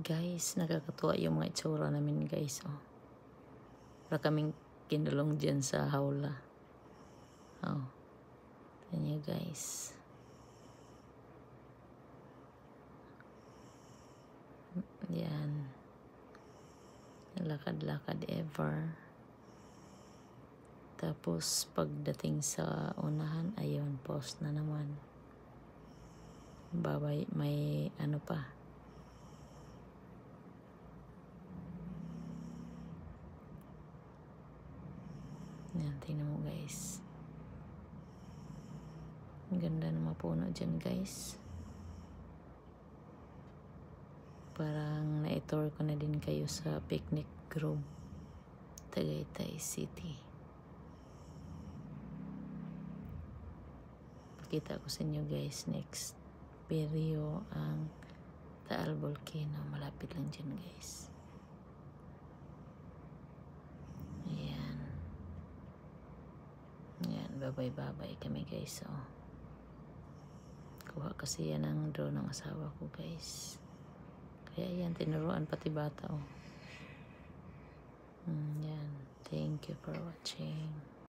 Guys, nakakatuwa yung mga itsura namin guys. Oh. Para kaming kinulong dyan sa hawla. Oh. Tignan nyo guys. Yan. Lakad-lakad ever. Tapos pagdating sa unahan, ayun, post na naman. Babay, may ano pa. Yan, tingnan mo guys. Ang ganda ng mga puno dyan guys. Parang na-tour ko na din kayo sa picnic grove, Tagaytay City. Pakita ko sa inyo guys next video ang Taal Volcano. Malapit lang dyan guys. Ayan. Ayan, babay-babay kami guys. Oh. Kuha kasi yan ang drone ng asawa ko guys. Kaya yan, tinuruan pati bata. Oh. Yan. Thank you for watching.